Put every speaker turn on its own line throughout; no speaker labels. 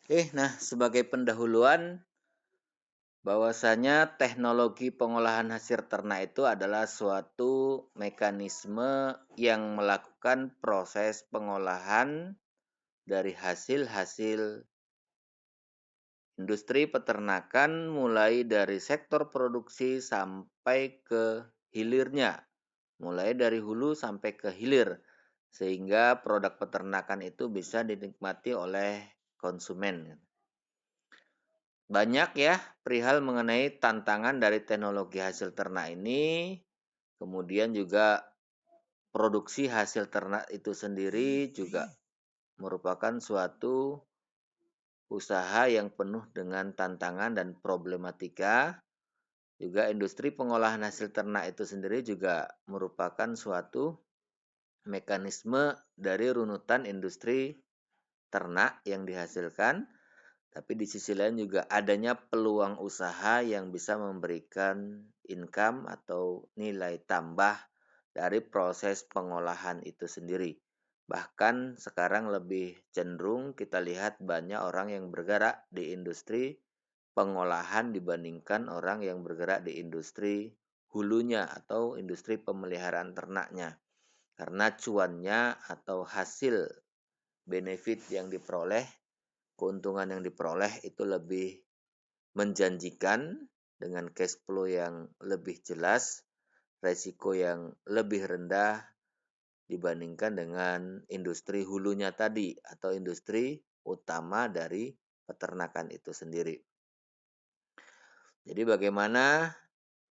Nah, sebagai pendahuluan, bahwasanya teknologi pengolahan hasil ternak itu adalah suatu mekanisme yang melakukan proses pengolahan dari hasil-hasil industri peternakan mulai dari sektor produksi sampai ke hilirnya, mulai dari hulu sampai ke hilir, sehingga produk peternakan itu bisa dinikmati oleh konsumen. Banyak ya perihal mengenai tantangan dari teknologi hasil ternak ini, kemudian juga produksi hasil ternak itu sendiri juga merupakan suatu usaha yang penuh dengan tantangan dan problematika. Juga industri pengolahan hasil ternak itu sendiri juga merupakan suatu mekanisme dari runutan industri ternak yang dihasilkan. Tapi di sisi lain juga adanya peluang usaha yang bisa memberikan income atau nilai tambah dari proses pengolahan itu sendiri. Bahkan sekarang lebih cenderung kita lihat banyak orang yang bergerak di industri pengolahan dibandingkan orang yang bergerak di industri hulunya atau industri pemeliharaan ternaknya. Karena cuannya atau hasil benefit yang diperoleh, keuntungan yang diperoleh itu lebih menjanjikan dengan cash flow yang lebih jelas, resiko yang lebih rendah dibandingkan dengan industri hulunya tadi atau industri utama dari peternakan itu sendiri. Jadi bagaimana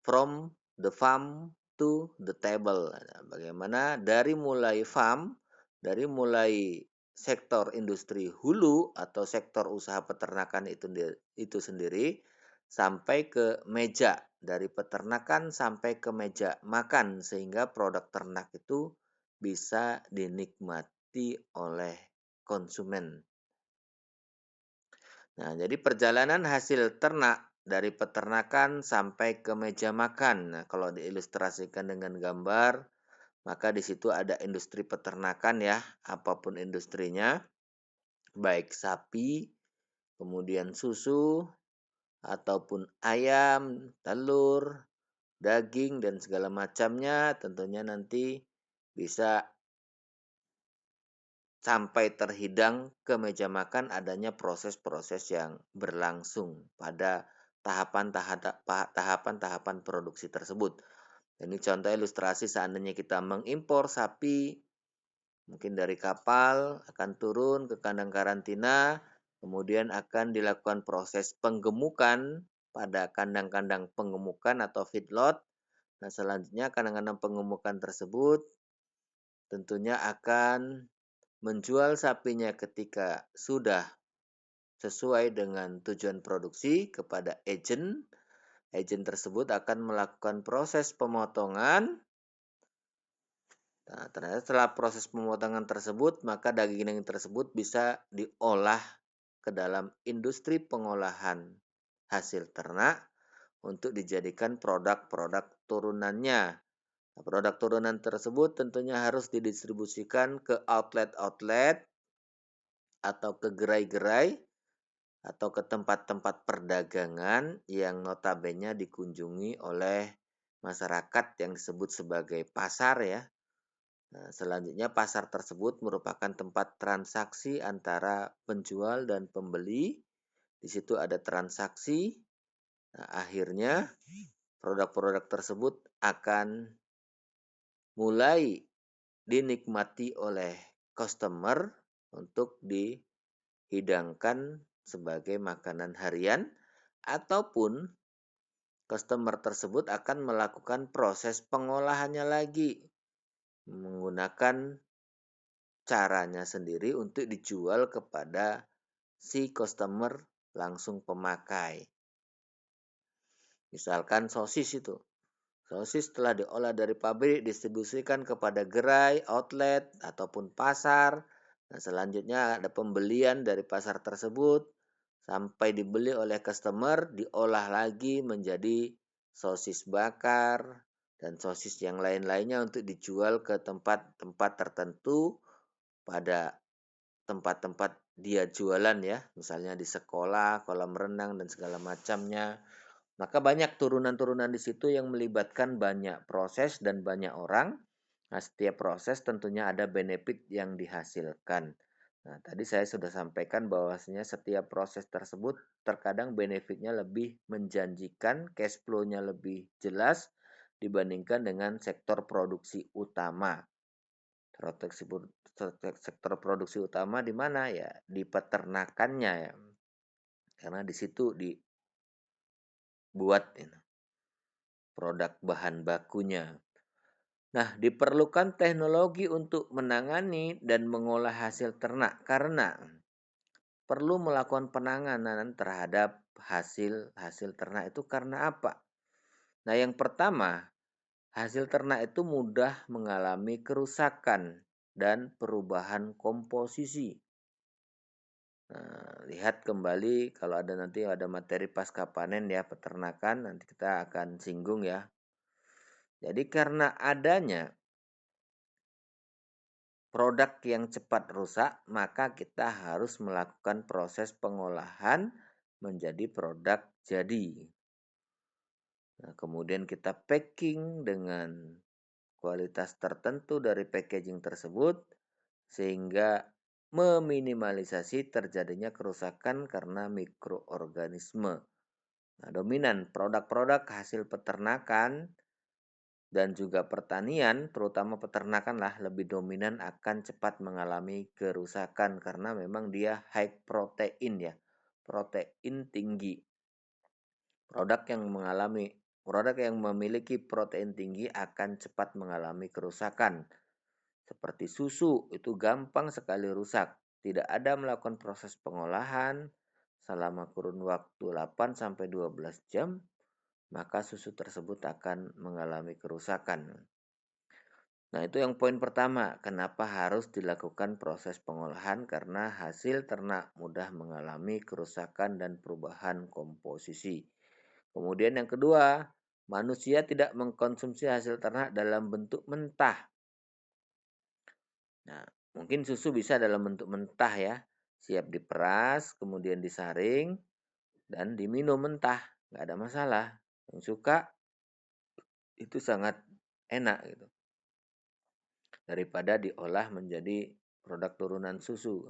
from the farm to the table. Bagaimana dari mulai farm, dari mulai sektor industri hulu atau sektor usaha peternakan itu sendiri sampai ke meja, dari peternakan sampai ke meja makan sehingga produk ternak itu bisa dinikmati oleh konsumen. Nah, jadi perjalanan hasil ternak dari peternakan sampai ke meja makan. Nah, kalau diilustrasikan dengan gambar, maka di situ ada industri peternakan ya, apapun industrinya, baik sapi, kemudian susu, ataupun ayam, telur, daging, dan segala macamnya tentunya nanti bisa sampai terhidang ke meja makan adanya proses-proses yang berlangsung pada tahapan-tahapan produksi tersebut. Ini contoh ilustrasi seandainya kita mengimpor sapi, mungkin dari kapal akan turun ke kandang karantina, kemudian akan dilakukan proses penggemukan pada kandang-kandang penggemukan atau feedlot. Nah, selanjutnya kandang-kandang penggemukan tersebut tentunya akan menjual sapinya ketika sudah sesuai dengan tujuan produksi kepada agen. Agen tersebut akan melakukan proses pemotongan. Nah, ternyata setelah proses pemotongan tersebut, maka daging-daging tersebut bisa diolah ke dalam industri pengolahan hasil ternak untuk dijadikan produk-produk turunannya. Nah, produk turunan tersebut tentunya harus didistribusikan ke outlet-outlet atau ke gerai-gerai atau ke tempat-tempat perdagangan yang notabene dikunjungi oleh masyarakat yang disebut sebagai pasar ya. Nah, selanjutnya pasar tersebut merupakan tempat transaksi antara penjual dan pembeli. Di situ ada transaksi. Nah, akhirnya produk-produk tersebut akan mulai dinikmati oleh customer untuk dihidangkan sebagai makanan harian ataupun customer tersebut akan melakukan proses pengolahannya lagi menggunakan caranya sendiri untuk dijual kepada si customer langsung pemakai. Misalkan sosis itu. Sosis setelah diolah dari pabrik distribusikan kepada gerai, outlet, ataupun pasar. Nah, selanjutnya ada pembelian dari pasar tersebut sampai dibeli oleh customer, diolah lagi menjadi sosis bakar dan sosis yang lain-lainnya untuk dijual ke tempat-tempat tertentu pada tempat-tempat dia jualan ya, misalnya di sekolah, kolam renang dan segala macamnya. Maka banyak turunan-turunan di situ yang melibatkan banyak proses dan banyak orang. Nah, setiap proses tentunya ada benefit yang dihasilkan. Nah, tadi saya sudah sampaikan bahwasanya setiap proses tersebut terkadang benefitnya lebih menjanjikan, cash flow-nya lebih jelas dibandingkan dengan sektor produksi utama. Sektor produksi utama di mana ya? Di peternakannya ya. Karena di situ dibuat produk bahan bakunya. Nah, diperlukan teknologi untuk menangani dan mengolah hasil ternak karena perlu melakukan penanganan terhadap hasil ternak itu karena apa? Nah, yang pertama, hasil ternak itu mudah mengalami kerusakan dan perubahan komposisi. Nah, lihat kembali kalau ada nanti ada materi pasca panen ya peternakan nanti kita akan singgung ya. Jadi karena adanya produk yang cepat rusak, maka kita harus melakukan proses pengolahan menjadi produk jadi. Nah, kemudian kita packing dengan kualitas tertentu dari packaging tersebut sehingga meminimalisasi terjadinya kerusakan karena mikroorganisme. Nah, dominan produk-produk hasil peternakan dan juga pertanian, terutama peternakan lah lebih dominan akan cepat mengalami kerusakan karena memang dia high protein ya. Protein tinggi. Produk yang memiliki protein tinggi akan cepat mengalami kerusakan. Seperti susu itu gampang sekali rusak. Tidak ada melakukan proses pengolahan selama kurun waktu 8 sampai 12 jam, maka susu tersebut akan mengalami kerusakan. Nah, itu yang poin pertama, kenapa harus dilakukan proses pengolahan karena hasil ternak mudah mengalami kerusakan dan perubahan komposisi. Kemudian yang kedua, manusia tidak mengkonsumsi hasil ternak dalam bentuk mentah. Nah, mungkin susu bisa dalam bentuk mentah ya, siap diperas, kemudian disaring dan diminum mentah, nggak ada masalah. Yang suka itu sangat enak gitu daripada diolah menjadi produk turunan susu.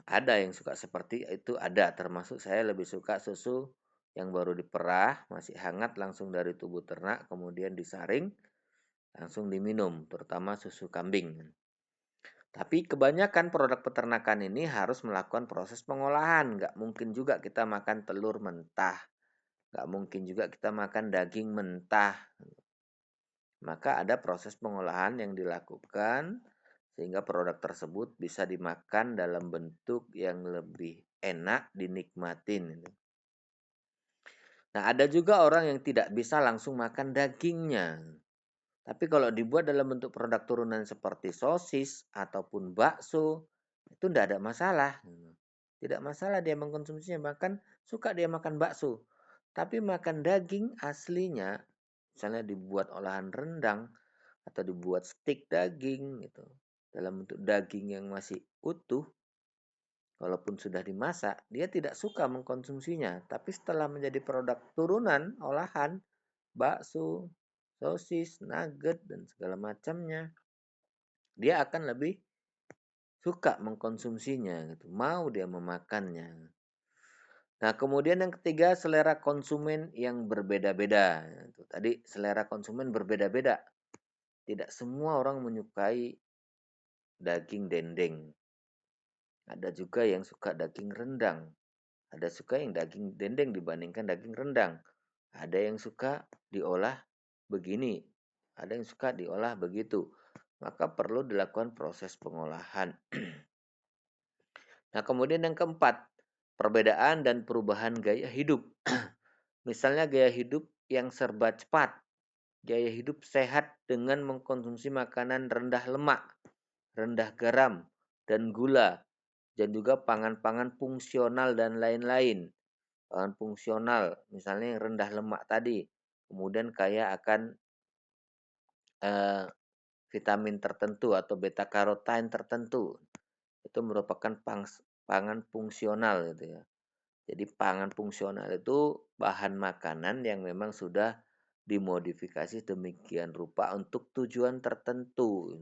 Ada yang suka seperti itu, ada, termasuk saya lebih suka susu yang baru diperah, masih hangat langsung dari tubuh ternak, kemudian disaring, langsung diminum, terutama susu kambing. Tapi kebanyakan produk peternakan ini harus melakukan proses pengolahan. Nggak mungkin juga kita makan telur mentah. Nggak mungkin juga kita makan daging mentah. Maka ada proses pengolahan yang dilakukan sehingga produk tersebut bisa dimakan dalam bentuk yang lebih enak dinikmatin. Nah, ada juga orang yang tidak bisa langsung makan dagingnya. Tapi kalau dibuat dalam bentuk produk turunan seperti sosis ataupun bakso, itu tidak ada masalah. Tidak masalah dia mengkonsumsinya, bahkan suka dia makan bakso. Tapi makan daging aslinya, misalnya dibuat olahan rendang atau dibuat stik daging gitu, dalam bentuk daging yang masih utuh, walaupun sudah dimasak, dia tidak suka mengkonsumsinya. Tapi setelah menjadi produk turunan olahan, bakso, sosis, nugget, dan segala macamnya, dia akan lebih suka mengkonsumsinya, gitu. Mau dia memakannya. Nah, kemudian yang ketiga, selera konsumen yang berbeda-beda. Tadi selera konsumen berbeda-beda. Tidak semua orang menyukai daging dendeng. Ada juga yang suka daging rendang. Ada suka yang daging dendeng dibandingkan daging rendang. Ada yang suka diolah begini. Ada yang suka diolah begitu. Maka perlu dilakukan proses pengolahan. Nah, kemudian yang keempat, perbedaan dan perubahan gaya hidup. Misalnya gaya hidup yang serba cepat, gaya hidup sehat dengan mengkonsumsi makanan rendah lemak, rendah garam, dan gula, dan juga pangan-pangan fungsional dan lain-lain. Pangan fungsional, misalnya yang rendah lemak tadi, kemudian kaya akan vitamin tertentu atau beta karotin tertentu. itu merupakan pangan fungsional gitu ya. Jadi pangan fungsional itu bahan makanan yang memang sudah dimodifikasi demikian rupa untuk tujuan tertentu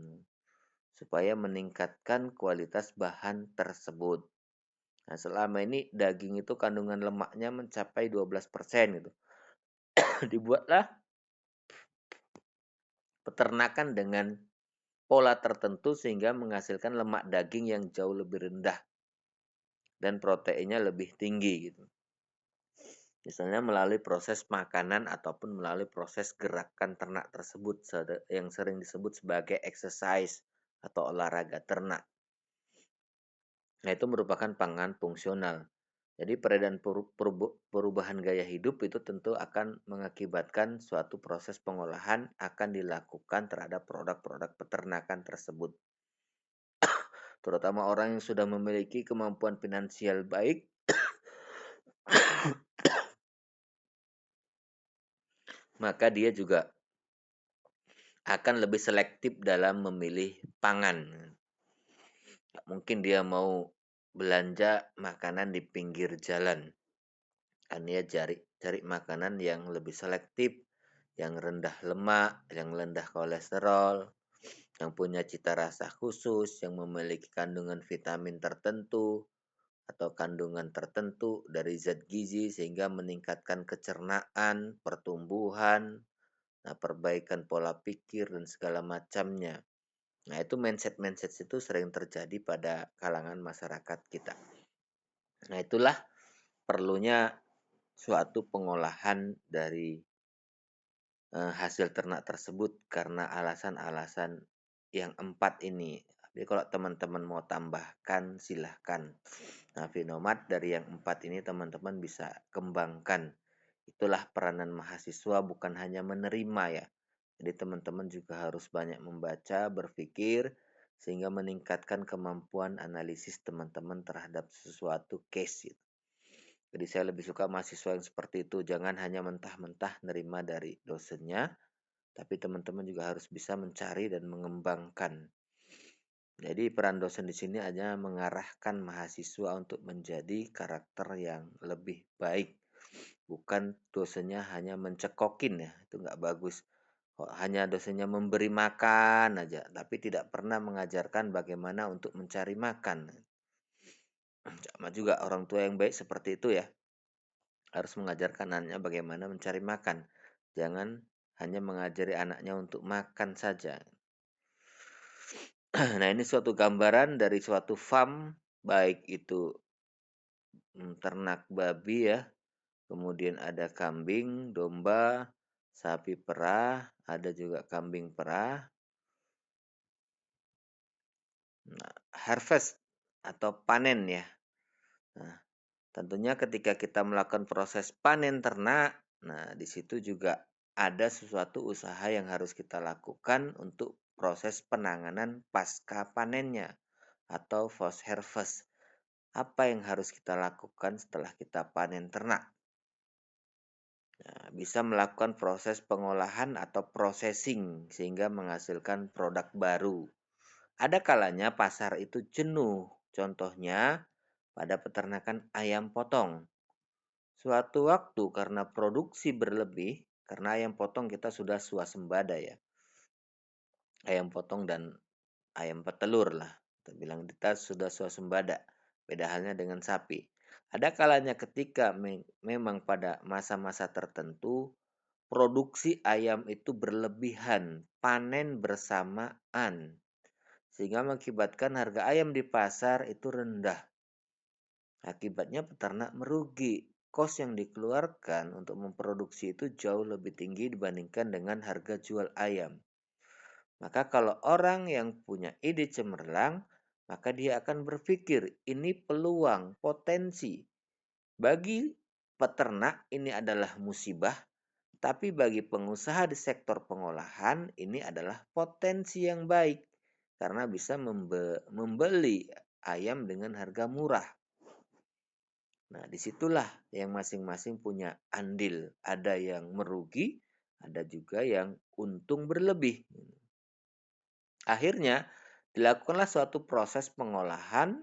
supaya meningkatkan kualitas bahan tersebut. Nah, selama ini daging itu kandungan lemaknya mencapai 12% gitu. Dibuatlah peternakan dengan pola tertentu sehingga menghasilkan lemak daging yang jauh lebih rendah dan proteinnya lebih tinggi gitu. Misalnya melalui proses makanan ataupun melalui proses gerakan ternak tersebut yang sering disebut sebagai exercise atau olahraga ternak. Nah, itu merupakan pangan fungsional. Jadi perubahan gaya hidup itu tentu akan mengakibatkan suatu proses pengolahan akan dilakukan terhadap produk-produk peternakan tersebut. Terutama orang yang sudah memiliki kemampuan finansial baik, maka dia juga akan lebih selektif dalam memilih pangan. Mungkin dia mau belanja makanan di pinggir jalan. Kan dia cari makanan yang lebih selektif, yang rendah lemak, yang rendah kolesterol, yang punya cita rasa khusus, yang memiliki kandungan vitamin tertentu atau kandungan tertentu dari zat gizi sehingga meningkatkan kecernaan, pertumbuhan, perbaikan pola pikir dan segala macamnya. Nah, itu mindset-mindset itu sering terjadi pada kalangan masyarakat kita. Nah, itulah perlunya suatu pengolahan dari hasil ternak tersebut karena alasan-alasan yang 4 ini. Jadi kalau teman-teman mau tambahkan silahkan. Nah, Vinomat dari yang 4 ini teman-teman bisa kembangkan. Itulah peranan mahasiswa bukan hanya menerima ya. Jadi teman-teman juga harus banyak membaca, berpikir, sehingga meningkatkan kemampuan analisis teman-teman terhadap sesuatu case. Jadi saya lebih suka mahasiswa yang seperti itu. Jangan hanya mentah-mentah nerima dari dosennya, tapi teman-teman juga harus bisa mencari dan mengembangkan. Jadi peran dosen di sini hanya mengarahkan mahasiswa untuk menjadi karakter yang lebih baik. Bukan dosennya hanya mencekokin ya, itu nggak bagus. Kok hanya dosennya memberi makan aja, tapi tidak pernah mengajarkan bagaimana untuk mencari makan. Sama juga orang tua yang baik seperti itu ya. Harus mengajarkan anaknya bagaimana mencari makan. Jangan hanya mengajari anaknya untuk makan saja. Nah, ini suatu gambaran dari suatu farm, baik itu ternak babi ya, kemudian ada kambing, domba, sapi perah, ada juga kambing perah. Nah, harvest atau panen ya. Nah, tentunya ketika kita melakukan proses panen ternak, nah di situ juga ada sesuatu usaha yang harus kita lakukan untuk proses penanganan pasca panennya atau post harvest. Apa yang harus kita lakukan setelah kita panen ternak? Nah, bisa melakukan proses pengolahan atau processing sehingga menghasilkan produk baru. Ada kalanya pasar itu jenuh. Contohnya pada peternakan ayam potong. Suatu waktu karena produksi berlebih, karena ayam potong kita sudah swasembada ya. Ayam potong dan ayam petelur lah. Kita bilang kita sudah swasembada. Beda halnya dengan sapi. Ada kalanya ketika memang pada masa-masa tertentu produksi ayam itu berlebihan, panen bersamaan. Sehingga mengakibatkan harga ayam di pasar itu rendah. Akibatnya peternak merugi. Kos yang dikeluarkan untuk memproduksi itu jauh lebih tinggi dibandingkan dengan harga jual ayam. Maka kalau orang yang punya ide cemerlang, maka dia akan berpikir ini peluang, potensi. Bagi peternak ini adalah musibah, tapi bagi pengusaha di sektor pengolahan ini adalah potensi yang baik karena bisa membeli ayam dengan harga murah. Nah, disitulah yang masing-masing punya andil. Ada yang merugi, ada juga yang untung berlebih. Akhirnya, Dilakukanlah suatu proses pengolahan